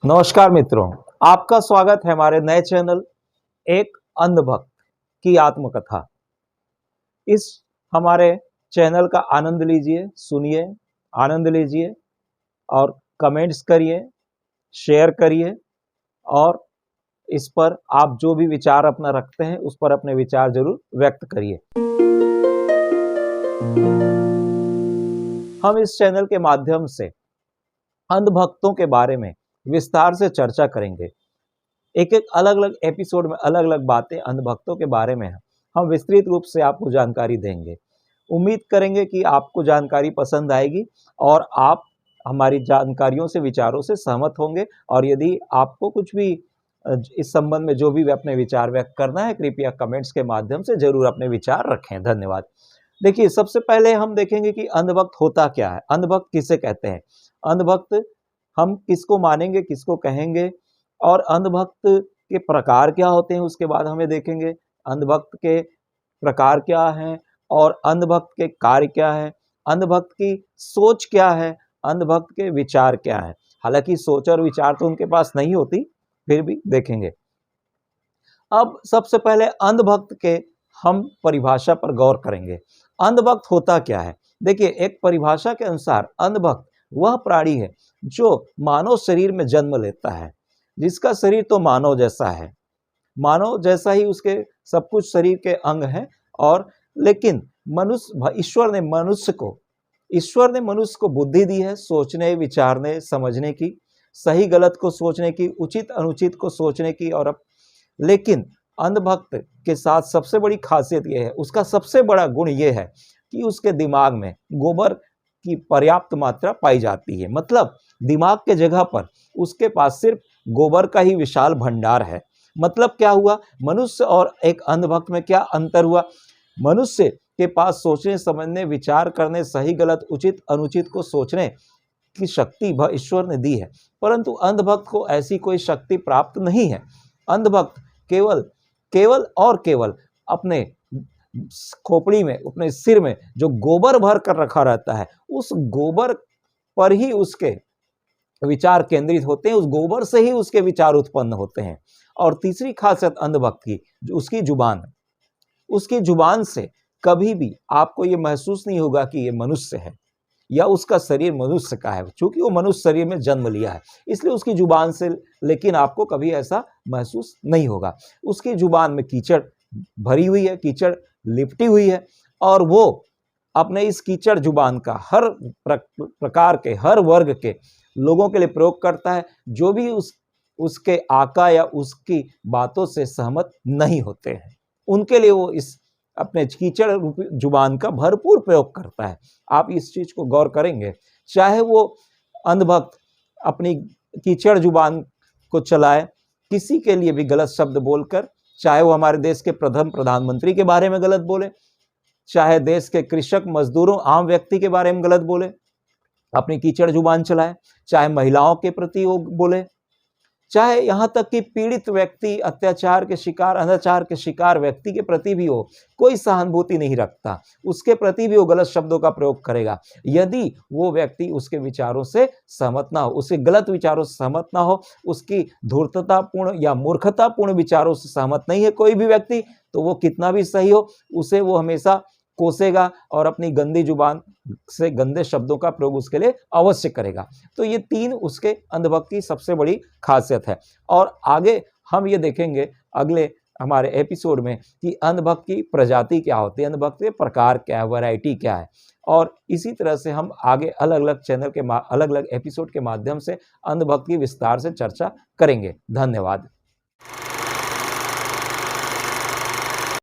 नमस्कार मित्रों, आपका स्वागत है हमारे नए चैनल एक अंधभक्त की आत्मकथा। इस हमारे चैनल का आनंद लीजिए, सुनिए, आनंद लीजिए और कमेंट्स करिए, शेयर करिए और इस पर आप जो भी विचार अपना रखते हैं उस पर अपने विचार जरूर व्यक्त करिए। हम इस चैनल के माध्यम से अंधभक्तों के बारे में विस्तार से चर्चा करेंगे। एक एक अलग अलग एपिसोड में अलग अलग बातें अंधभक्तों के बारे में हम विस्तृत रूप से आपको जानकारी देंगे। उम्मीद करेंगे कि आपको जानकारी पसंद आएगी और आप हमारी जानकारियों से, विचारों से सहमत होंगे। और यदि आपको कुछ भी इस संबंध में जो भी अपने विचार व्यक्त करना है, कृपया कमेंट्स के माध्यम से जरूर अपने विचार रखें। धन्यवाद। देखिए, सबसे पहले हम देखेंगे कि अंधभक्त होता क्या है, अंधभक्त किसे कहते हैं। अंधभक्त हम किसको मानेंगे, किसको कहेंगे और अंधभक्त के प्रकार क्या होते हैं, उसके बाद हमें देखेंगे अंधभक्त के प्रकार क्या हैं और अंधभक्त के कार्य क्या है, अंधभक्त की सोच क्या है, अंधभक्त के विचार क्या है। हालांकि सोच और विचार तो उनके पास नहीं होती, फिर भी देखेंगे। अब सबसे पहले अंधभक्त के हम परिभाषा पर गौर करेंगे। अंधभक्त होता क्या है? देखिए, एक परिभाषा के अनुसार अंधभक्त वह प्राणी है जो मानव शरीर में जन्म लेता है, जिसका शरीर तो मानव जैसा है, मानव जैसा ही उसके सब कुछ शरीर के अंग हैं। और लेकिन ईश्वर ने मनुष्य को बुद्धि दी है, सोचने, विचारने, समझने की, सही गलत को सोचने की, उचित अनुचित को सोचने की। और अब लेकिन अंधभक्त के साथ सबसे बड़ी खासियत यह है, उसका सबसे बड़ा गुण यह है कि उसके दिमाग में गोबर की पर्याप्त मात्रा पाई जाती है। मतलब दिमाग के जगह पर उसके पास सिर्फ गोबर का ही विशाल भंडार है। मतलब क्या हुआ, मनुष्य और एक अंधभक्त में क्या अंतर हुआ? मनुष्य के पास सोचने, समझने, विचार करने, सही गलत, उचित अनुचित को सोचने की शक्ति ईश्वर ने दी है, परंतु अंधभक्त को ऐसी कोई शक्ति प्राप्त नहीं है। अंधभक्त केवल अपने खोपड़ी में, अपने सिर में जो गोबर भर कर रखा रहता है, उस गोबर पर ही उसके विचार केंद्रित होते हैं, उस गोबर से ही उसके विचार उत्पन्न होते हैं। और तीसरी खासियत अंधभक्त की, जो उसकी जुबान से कभी भी आपको ये महसूस नहीं होगा कि ये मनुष्य है या उसका शरीर मनुष्य का है, क्योंकि वो मनुष्य शरीर में जन्म लिया है, इसलिए उसकी जुबान से लेकिन आपको कभी ऐसा महसूस नहीं होगा। उसकी जुबान में कीचड़ भरी हुई है, कीचड़ लिपटी हुई है, और वो अपने इस कीचड़ जुबान का हर प्रकार के, हर वर्ग के लोगों के लिए प्रयोग करता है, जो भी उसके आका या उसकी बातों से सहमत नहीं होते हैं, उनके लिए वो इस अपने कीचड़ रूपी जुबान का भरपूर प्रयोग करता है। आप इस चीज को गौर करेंगे, चाहे वो अंधभक्त अपनी कीचड़ जुबान को चलाए किसी के लिए भी गलत शब्द बोलकर, चाहे वो हमारे देश के प्रधानमंत्री के बारे में गलत बोले, चाहे देश के कृषक, मजदूरों, आम व्यक्ति के बारे में गलत बोले, अपनी कीचड़ जुबान चलाए, चाहे महिलाओं के प्रति वो बोले, चाहे यहां तक कि पीड़ित व्यक्ति, अत्याचार के शिकार, अनाचार के शिकार व्यक्ति के प्रति भी हो कोई सहानुभूति नहीं रखता, उसके प्रति भी वो गलत शब्दों का प्रयोग करेगा। यदि वो व्यक्ति उसके विचारों से सहमत ना हो, उसके गलत विचारों से सहमत ना हो, उसकी धूर्ततापूर्ण या मूर्खतापूर्ण विचारों से सहमत नहीं है कोई भी व्यक्ति, तो वो कितना भी सही हो, उसे वो हमेशा कोसेगा और अपनी गंदी जुबान से गंदे शब्दों का प्रयोग उसके लिए अवश्य करेगा। तो ये तीन उसके अंधभक्त की सबसे बड़ी खासियत है। और आगे हम ये देखेंगे अगले हमारे एपिसोड में कि अंधभक्त की प्रजाति क्या होती है, अंधभक्त के प्रकार क्या है, वैरायटी क्या है। और इसी तरह से हम आगे अलग अलग चैनल के अलग अलग एपिसोड के माध्यम से अंधभक्त की विस्तार से चर्चा करेंगे। धन्यवाद।